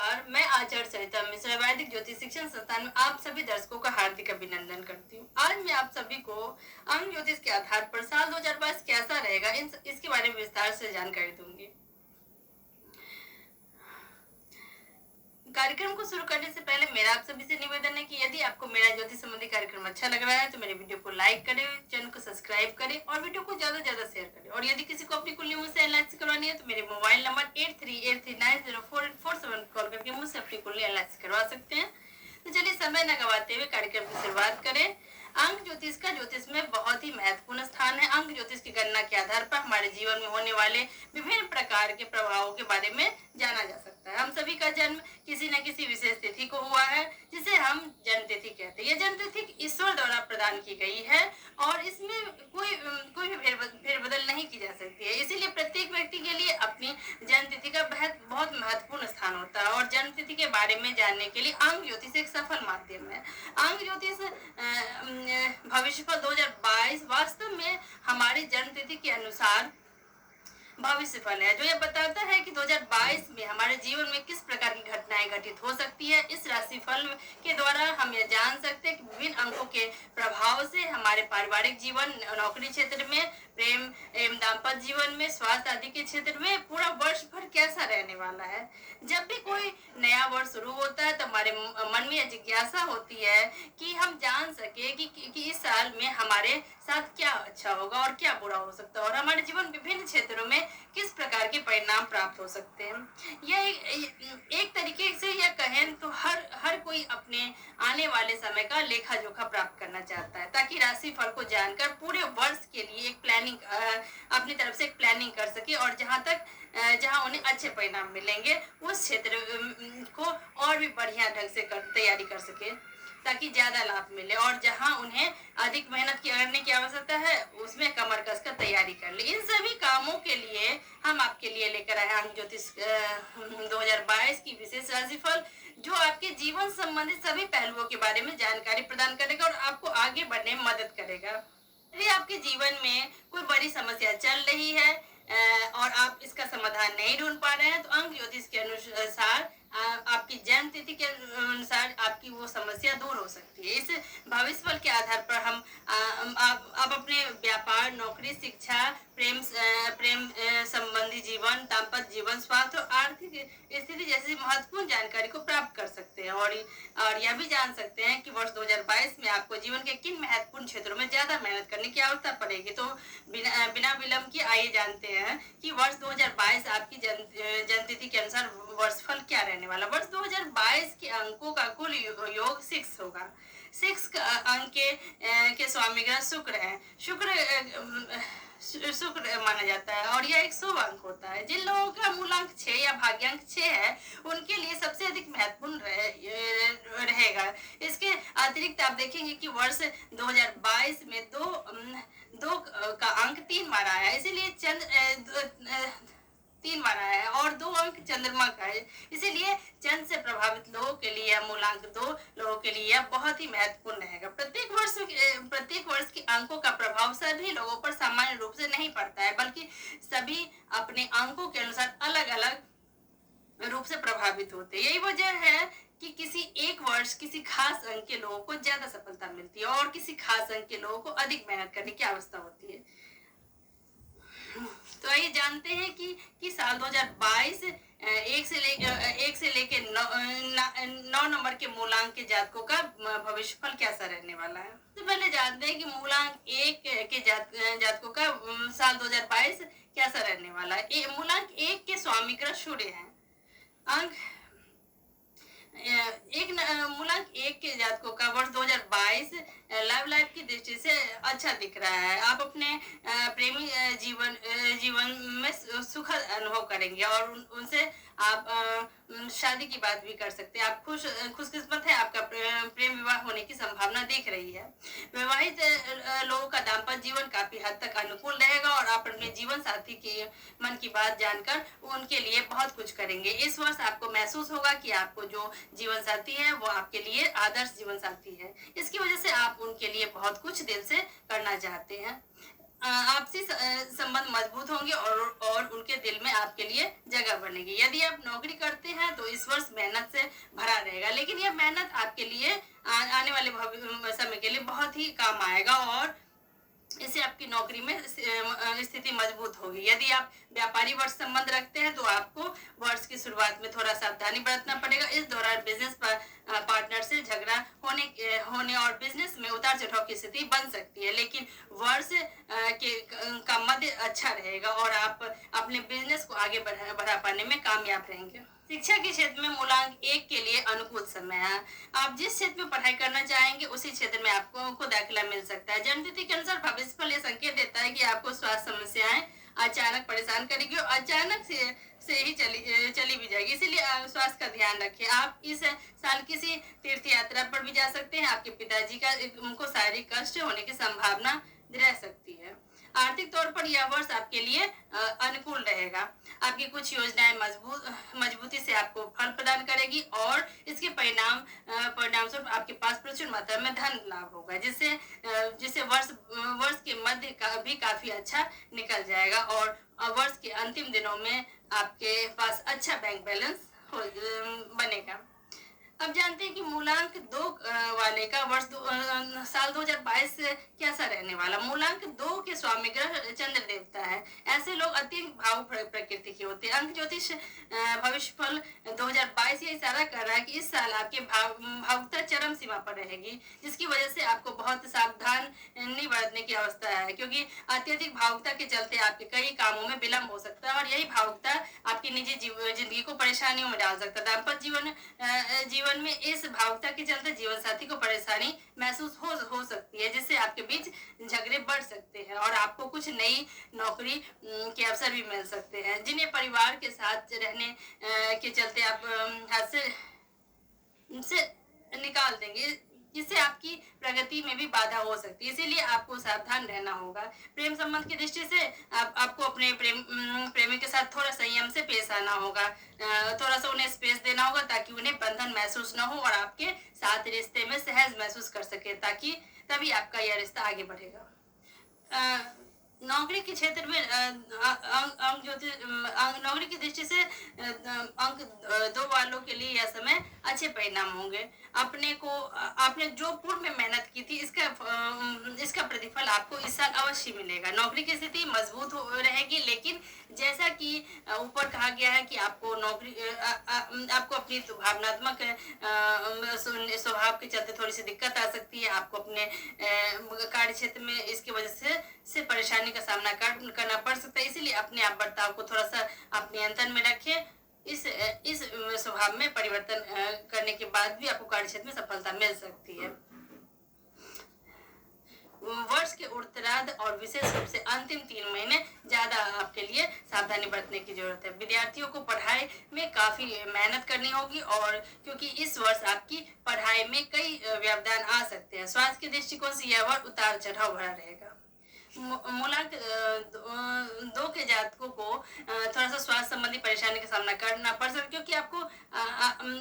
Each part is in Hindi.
और मैं आचार्य सरिता मिश्रा वैदिक ज्योतिष शिक्षण संस्थान में आप सभी दर्शकों का हार्दिक अभिनंदन करती हूँ। आज मैं आप सभी को अंक ज्योतिष के आधार पर साल 2022 कैसा रहेगा इसके बारे में विस्तार से जानकारी दूंगी। कार्यक्रम को शुरू करने से पहले मेरा आप सभी से निवेदन है कि यदि आपको मेरा ज्योतिष संबंधी कार्यक्रम अच्छा लग रहा है तो मेरे वीडियो को लाइक करें, चैनल को सब्सक्राइब करें और वीडियो को ज्यादा से ज्यादा शेयर करें। और यदि किसी को अपनी कुंडली मुझसे एनालिसिस करवानी है तो मेरे मोबाइल नंबर 8383904847 कॉल करके मुझसे अपनी कुंडली एनालिसिस करवा सकते हैं। तो चलिए समय न गवाते हुए कार्यक्रम की शुरुआत करें। अंक ज्योतिष का ज्योतिष में बहुत ही महत्वपूर्ण स्थान है। अंक ज्योतिष की गणना के आधार पर हमारे जीवन में होने वाले विभिन्न प्रकार के प्रभावों के बारे में जाना जा सकता है। हम सभी का जन्म किसी न किसी विशेष तिथि को हुआ है जिसे हम जन्म तिथि कहते हैं। यह जन्म तिथि ईश्वर द्वारा प्रदान की गई है और इसमें कोई भी फेरबदल नहीं की जा सकती है। इसीलिए प्रत्येक व्यक्ति के लिए अपनी जन्म तिथि का बहुत महत्वपूर्ण स्थान होता है और जन्म तिथि के बारे में जानने के लिए अंक ज्योतिष एक सफल माध्यम है। अंक ज्योतिष भविष्यफल 2022 वास्तव में हमारी जन्म तिथि के अनुसार भविष्यफल है, जो यह बताता है कि 2022 में हमारे जीवन में किस प्रकार की घटनाएं घटित हो सकती है। इस राशिफल के द्वारा हम यह जान सकते हैं कि विभिन्न अंकों के प्रभाव से हमारे पारिवारिक जीवन, नौकरी क्षेत्र में, प्रेम एवं दाम्पत्य जीवन में, स्वास्थ्य आदि के क्षेत्र में पूरा वर्ष भर कैसा रहने वाला है। जब भी कोई नया वर्ष शुरू होता है तो हमारे मन में यह जिज्ञासा होती है कि हम जान सके कि इस साल में हमारे साथ क्या अच्छा होगा और क्या बुरा हो सकता है और हमारे जीवन विभिन्न क्षेत्रों में किस प्रकार के परिणाम प्राप्त हो सकते हैं। यह एक तरीके से यह कहें तो हर कोई अपने आने वाले समय का लेखा जोखा प्राप्त करना चाहता है ताकि राशि फल को जानकर पूरे वर्ष के लिए एक प्लानिंग अपनी तरफ से एक प्लानिंग कर सके और जहां उन्हें अच्छे परिणाम मिलेंगे उस क्षेत्र को और भी बढ़िया ढंग से तैयारी कर सके ताकि ज्यादा लाभ मिले और जहां उन्हें अधिक मेहनत करने की आवश्यकता है उसमें कमर कसकर तैयारी कर ले। इन सभी कामों के लिए हम आपके लिए लेकर आए अंक ज्योतिष 2022 की विशेष राशिफल, जो आपके जीवन संबंधित सभी पहलुओं के बारे में जानकारी प्रदान करेगा और आपको आगे बढ़ने में मदद करेगा। यदि आपके जीवन में कोई बड़ी समस्या चल रही है और आप इसका समाधान नहीं ढूंढ पा रहे हैं तो अंक ज्योतिष के अनुसार आपकी जन्म तिथि के अनुसार आपकी वो समस्या दूर हो सकती है। इस भविष्यफल के आधार पर हम आप अपने व्यापार, नौकरी, शिक्षा, प्रेम संबंधी जीवन, दाम्पत्य जीवन, स्वास्थ्य और आर्थिक स्थिति जैसी महत्वपूर्ण जानकारी को प्राप्त कर सकते हैं और यह भी जान सकते हैं कि वर्ष 2022 में आपको जीवन के किन महत्वपूर्ण क्षेत्रों में ज्यादा मेहनत करने की आवश्यकता पड़ेगी। तो बिना विलंब के आइए जानते हैं कि वर्ष 2022 आपकी जन्म तिथि के अनुसार वर्षफल क्या रहने वाला। वर्ष 2022 के अंकों का कुल योग 6 होगा। 6 अंक के स्वामी ग्रह शुक्र है। शुक्र माना जाता है और यह एक शुभ अंक होता है। जिन लोगों का मूलांक 6 या भाग्यांक 6 है उनके लिए सबसे अधिक महत्वपूर्ण रहेगा। इसके अतिरिक्त आप देखेंगे कि वर्ष 2022 में दो का अंक 3 मारा है, इसीलिए 3 मारा है और 2 अंक चंद्रमा का है, इसीलिए चंद्र से प्रभावित लोगों के लिए मूलांक 2 लोगों के लिए बहुत ही महत्वपूर्ण रहेगा। प्रत्येक वर्ष के अंकों का प्रभाव सभी लोगों पर सामान्य रूप से नहीं पड़ता है, बल्कि सभी अपने अंकों के अनुसार अलग अलग रूप से प्रभावित होते हैं। यही वजह है कि किसी एक वर्ष किसी खास अंक के लोगों को ज्यादा सफलता मिलती है और किसी खास अंक के लोगों को अधिक मेहनत करने की आवश्यकता होती है। तो आइए जानते हैं कि साल 2022 एक से लेके 9 नंबर के मूलांक के जातकों का भविष्यफल कैसा रहने वाला है। तो पहले जानते हैं कि मूलांक 1 के जातकों का साल 2022 कैसा रहने वाला है। मूलांक 1 के स्वामी ग्रह सूर्य हैं। अंक मूलांक 1 के जातकों का वर्ष 2022 लव लाइफ की दृष्टि से अच्छा दिख रहा है। आप अपने प्रेमी जीवन में सुखद अनुभव करेंगे और उनसे आप शादी की बात भी कर सकते हैं। आप खुशकिस्मत है, आपका प्रेम विवाह होने की संभावना दिख रही है। विवाहित लोगों का दाम्पत्य जीवन काफी हद तक अनुकूल रहेगा और आप अपने जीवन साथी के मन की बात जानकर उनके लिए बहुत कुछ करेंगे। इस वर्ष आपको महसूस होगा कि आपको जो जीवन साथी है वो आपके लिए आदर्श जीवन साथी है। इसकी वजह से आप उनके लिए बहुत कुछ दिल से करना चाहते हैं। आपसी संबंध मजबूत होंगे और उनके दिल में आपके लिए जगह बनेगी। यदि आप नौकरी करते हैं तो इस वर्ष मेहनत से भरा रहेगा, लेकिन यह मेहनत आपके लिए आने वाले समय के लिए बहुत ही काम आएगा और इससे आपकी नौकरी में स्थिति मजबूत होगी। यदि आप व्यापारी वर्ष संबंध रखते हैं तो आपको वर्ष की शुरुआत में थोड़ा सावधानी बरतना पड़ेगा। इस दौरान बिजनेस पार्टनर से झगड़ा होने और बिजनेस में उतार चढ़ाव की स्थिति बन सकती है, लेकिन वर्ष का मध्य अच्छा रहेगा और आप अपने बिजनेस को आगे बढ़ा पाने में कामयाब रहेंगे। शिक्षा के क्षेत्र में मूलांक 1 के लिए अनुकूल समय है। आप जिस क्षेत्र में पढ़ाई करना चाहेंगे उसी क्षेत्र में आपको दाखिला मिल सकता है। जन्मतिथि के अनुसार भविष्य फल यह संकेत देता है कि आपको स्वास्थ्य समस्याएं अचानक परेशान करेगी और अचानक से ही चली भी जाएगी, इसीलिए स्वास्थ्य का ध्यान रखें। आप इस साल किसी तीर्थ यात्रा पर भी जा सकते हैं। आपके पिताजी उनको शारीरिक कष्ट होने की संभावना रह सकती है। आर्थिक तौर पर यह वर्ष आपके लिए अनुकूल रहेगा। आपकी कुछ योजनाएं मजबूती से आपको फल प्रदान करेगी और इसके परिणाम स्वरूप आपके पास प्रचुर मात्रा में धन लाभ होगा, जिससे वर्ष के मध्य का भी काफी अच्छा निकल जाएगा और वर्ष के अंतिम दिनों में आपके पास अच्छा बैंक बैलेंस बनेगा। अब जानते हैं कि मूलांक 2 वाले का साल 2022 कैसा रहने वाला। मूलांक 2 के स्वामी ग्रह चंद्र देवता है। ऐसे लोग अत्यंत भावुक प्रकृति के होते हैं। अंक ज्योतिष भविष्य फल 2022 ये इशारा कर रहा है कि इस साल आपके भावुकता चरम सीमा पर रहेगी, जिसकी वजह से आपको बहुत सावधानी बरतने की अवस्था है, क्योंकि अत्यधिक भावुकता के चलते आपके कई कामों में विलंब हो सकता है और यही भावुकता आपकी निजी जिंदगी को परेशानियों में डाल सकता है। दाम्पत्य जीवन में इस भावुकता के चलते जीवन साथी को परेशानी महसूस हो सकती है, जिससे आपके बीच झगड़े बढ़ सकते हैं और आपको कुछ नई नौकरी के अवसर भी मिल सकते हैं, जिन्हें परिवार के साथ रहने के चलते आप हाथ से निकाल देंगे, जिससे आपकी प्रगति में भी बाधा हो सकती है। इसीलिए आपको सावधान रहना होगा। प्रेम संबंध की दृष्टि से आपको अपने प्रेमी के साथ थोड़ा संयम से पेश आना होगा। थोड़ा सा उन्हें स्पेस देना होगा ताकि उन्हें बंधन महसूस न हो और आपके साथ रिश्ते में सहज महसूस कर सके, ताकि तभी आपका यह रिश्ता आगे बढ़ेगा। नौकरी के क्षेत्र में नौकरी की दृष्टि से अंक 2 वालों के लिए यह समय अच्छे परिणाम होंगे। आपने जो पूर्व में मेहनत की थी इसका प्रतिफल आपको इस साल अवश्य मिलेगा। नौकरी की स्थिति मजबूत रहेगी, लेकिन जैसा कि ऊपर कहा गया है कि आपको आपको अपनी भावनात्मक स्वभाव के चलते थोड़ी सी दिक्कत आ सकती है। आपको अपने कार्य क्षेत्र में इसकी वजह से परेशानी का सामना करना पड़ सकता है, इसीलिए अपने आप बर्ताव को थोड़ा सा आप नियंत्रण में रखें। इस स्वभाव में परिवर्तन करने के बाद भी आपको कार्य क्षेत्र में सफलता मिल सकती है। वर्ष के उत्तरार्ध और विशेष रूप से अंतिम 3 महीने ज्यादा आपके लिए सावधानी बरतने की जरूरत है। विद्यार्थियों को पढ़ाई में काफी मेहनत करनी होगी और क्योंकि इस वर्ष आपकी पढ़ाई में कई व्यवधान आ सकते हैं। स्वास्थ्य के दृष्टिकोण से यह वर्ष उतार चढ़ाव भरा रहेगा। मूलांक 2 के जातकों को थोड़ा सा स्वास्थ्य संबंधी परेशानी का सामना करना पड़ सकता है, क्योंकि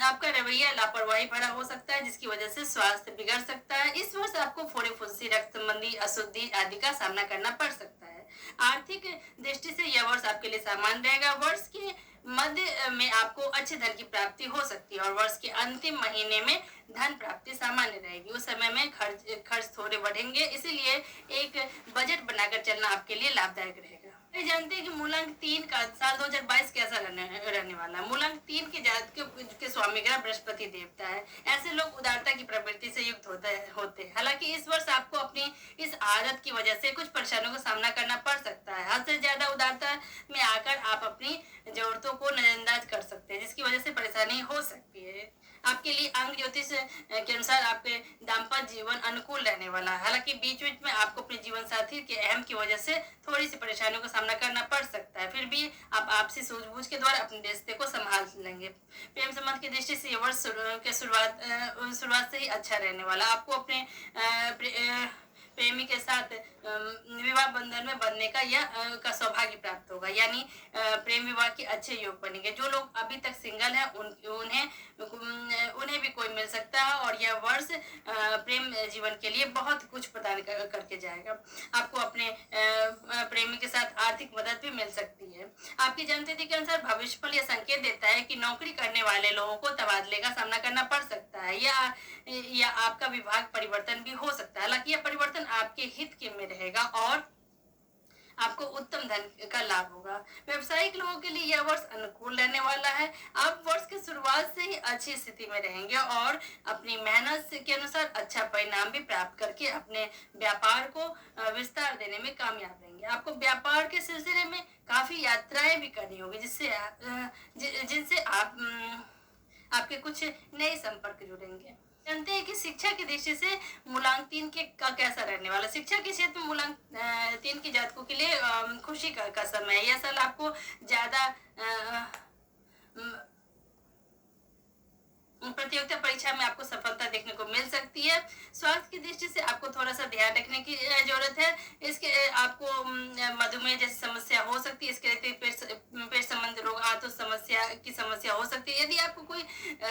आपका रवैया लापरवाही भरा हो सकता है, जिसकी वजह से स्वास्थ्य बिगड़ सकता है। इस वर्ष आपको फोड़े फुंसी, रक्त संबंधी अशुद्धि आदि का सामना करना पड़ सकता है। आर्थिक दृष्टि से यह वर्ष आपके लिए सामान्य रहेगा। वर्ष के मध्य में आपको अच्छे धन की प्राप्ति हो सकती है और वर्ष के अंतिम महीने में धन प्राप्ति सामान्य रहेगी। उस समय में खर्च थोड़े बढ़ेंगे, इसीलिए एक बजट बनाकर चलना आपके लिए लाभदायक रहेगा। जानते हैं कि मूलांक 3 का साल 2022 कैसा रहने वाला है। मूलांक 3 के जातक के स्वामी ग्रह बृहस्पति देवता है। ऐसे लोग उदारता की प्रवृत्ति से युक्त होते हैं। हालांकि इस वर्ष आपको अपनी इस आदत की वजह से कुछ परेशानियों का सामना करना पड़ सकता है। हद से ज्यादा उदारता में आकर आप अपनी जरूरतों को नजरअंदाज कर सकते हैं, जिसकी वजह से परेशानी हो सकती है। आपके लिए अंक ज्योतिष के अनुसार आपके दाम्पत्य जीवन अनुकूल रहने वाला है। हालांकि बीच बीच में आपको अपने जीवन साथी के अहम की वजह से थोड़ी सी परेशानियों का सामना करना पड़ सकता है, फिर भी आप आपसी सूझबूझ के द्वारा अपने रिश्ते को संभाल लेंगे। प्रेम संबंध की दृष्टि से ये वर्ष के शुरुआत से ही अच्छा रहने वाला। आपको अपने प्रेमी के साथ विवाह बंधन में बंधने का सौभाग्य प्राप्त होगा, यानी प्रेम विवाह के अच्छे योग बनेंगे। जो लोग अभी तक सिंगल हैं उन्हें भी कोई मिल सकता है और और यह वर्ष प्रेम जीवन के लिए बहुत कुछ प्रदान करके जाएगा। आपको अपने प्रेमी के साथ आर्थिक मदद भी मिल सकती है। आपकी जन्मतिथि के अनुसार भविष्य फल यह संकेत देता है कि नौकरी करने वाले लोगों को तबादले का सामना करना पड़ सकता है या आपका विभाग परिवर्तन भी हो सकता है। हालांकि यह परिवर्तन आपके हित के में रहेगा और आपको उत्तम धन का लाभ होगा। व्यवसायिक लोगों के लिए यह वर्ष अनुकूल रहने वाला है। आप वर्ष की शुरुआत से ही अच्छी स्थिति में रहेंगे और अपनी मेहनत के अनुसार अच्छा परिणाम भी प्राप्त करके अपने व्यापार को विस्तार देने में कामयाब रहेंगे। आपको व्यापार के सिलसिले में काफी यात्राएं भी करनी होगी जिनसे आपके कुछ नए संपर्क जुड़ेंगे। जानते हैं कि शिक्षा की दृष्टि से मूलांक 3 का कैसा रहने वाला। शिक्षा के क्षेत्र में मूलांक 3 की जातकों के लिए खुशी का समय है। यह साल आपको ज्यादा प्रतियोगिता परीक्षा में आपको सफलता देखने को मिल सकती है। स्वास्थ्य की दृष्टि से आपको थोड़ा सा ध्यान रखने की जरूरत है। इसके आपको मधुमेह जैसी समस्या हो सकती है। इसके पेट संबंधी रोग, आंतों की समस्या हो सकती है। यदि आपको कोई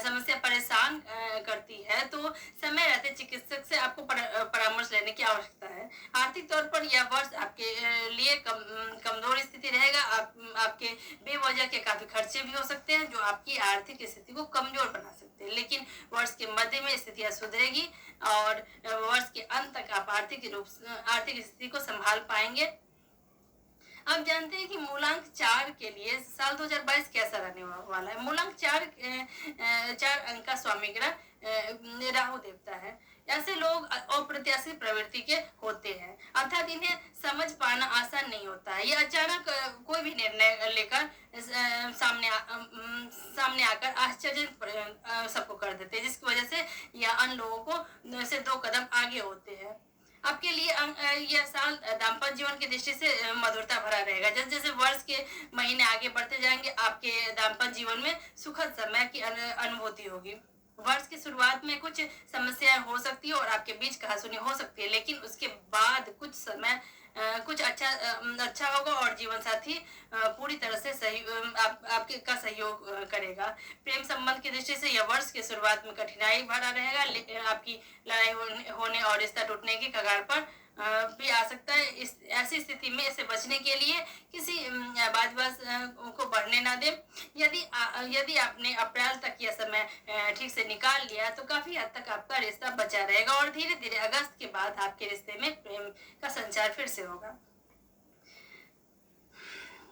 समस्या परेशान करती है तो समय रहते चिकित्सक से आपको परामर्श लेने की आवश्यकता है। आर्थिक तौर पर यह वर्ष आपके लिए कमजोर स्थिति रहेगा। आपके बेवजह के काफी खर्चे भी हो सकते हैं जो आपकी आर्थिक स्थिति को कमजोर बना सकते हैं, लेकिन वर्ष के मध्य में स्थितियां सुधरेगी और वर्ष के अंत तक आप आर्थिक स्थिति को संभाल पाएंगे। अब जानते हैं कि मूलांक 4 के लिए साल 2022 कैसा रहने वाला है। मूलांक 4 अंक का स्वामी ग्रह राहु देवता है। ऐसे लोग अप्रत्याशित प्रवृत्ति के होते हैं, अर्थात इन्हें समझ पाना आसान नहीं होता है। ये अचानक कोई भी निर्णय लेकर सामने आकर आश्चर्य सबको कर देते हैं, जिसकी वजह से यह अन्य लोगों को से 2 कदम आगे होते हैं। आपके लिए यह साल दाम्पत्य जीवन की दृष्टि से मधुरता भरा रहेगा। जैसे जैसे वर्ष के महीने आगे बढ़ते जाएंगे आपके दाम्पत्य जीवन में सुखद समय की अनुभूति होगी। वर्ष की शुरुआत में कुछ समस्याएं हो सकती है और आपके बीच कहासुनी हो सकती है, लेकिन उसके बाद कुछ समय कुछ अच्छा होगा और जीवन साथी पूरी तरह से आपके का सहयोग करेगा। प्रेम संबंध की दृष्टि से यह वर्ष की शुरुआत में कठिनाई भरा रहेगा। आपकी लड़ाई होने और रिश्ता टूटने की कगार पर भी आ सकता है। ऐसी स्थिति में इसे बचने के लिए किसी वाद को बढ़ने ना दें। यदि आपने अप्रैल तक यह समय ठीक से निकाल लिया तो काफी हद तक आपका रिश्ता बचा रहेगा और धीरे धीरे अगस्त के बाद आपके रिश्ते में प्रेम का संचार फिर से होगा।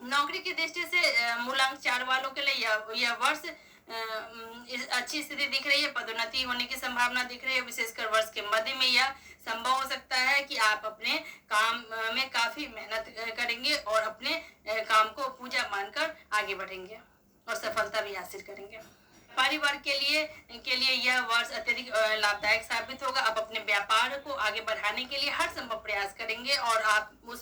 नौकरी की दृष्टि से मूलांक 4 वालों के लिए यह वर्ष अच्छी स्थिति दिख रही है। पदोन्नति होने की संभावना दिख रही है। विशेषकर वर्ष के मध्य में यह संभव हो सकता है कि आप अपने काम में काफी मेहनत करेंगे और अपने काम को पूजा मानकर आगे बढ़ेंगे और सफलता भी हासिल करेंगे। परिवार के लिए यह वर्ष अत्यधिक लाभदायक साबित होगा। आप अपने व्यापार को आगे बढ़ाने के लिए हर संभव प्रयास करेंगे और आपको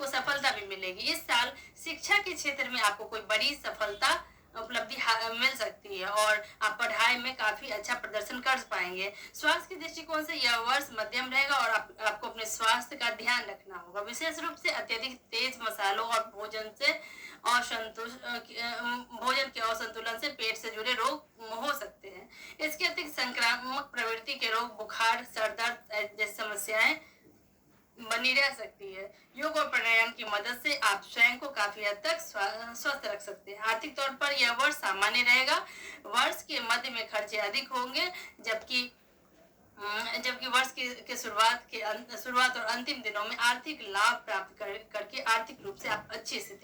सफलता भी मिलेगी। इस साल शिक्षा के क्षेत्र में आपको कोई बड़ी सफलता उपलब्धि मिल सकती है और आप पढ़ाई में काफी अच्छा प्रदर्शन कर पाएंगे। स्वास्थ्य के दृष्टिकोण से यह वर्ष मध्यम रहेगा और आपको अपने स्वास्थ्य का ध्यान रखना होगा। विशेष रूप से अत्यधिक तेज मसालों और भोजन के असंतुलन से पेट से जुड़े रोग हो सकते हैं। इसके अतिरिक्त संक्रामक प्रवृत्ति के रोग, बुखार, सर दर्द जैसी समस्याएं बनी रह सकती है। योग और प्राणायाम की मदद से आप स्वयं को काफी हद तक स्वस्थ रख सकते हैं। आर्थिक तौर पर यह वर्ष सामान्य रहेगा। वर्ष के मध्य में खर्चे अधिक होंगे, जबकि वर्ष के शुरुआत और अंतिम दिनों में आर्थिक लाभ प्राप्त करके आर्थिक रूप से आप अच्छी स्थिति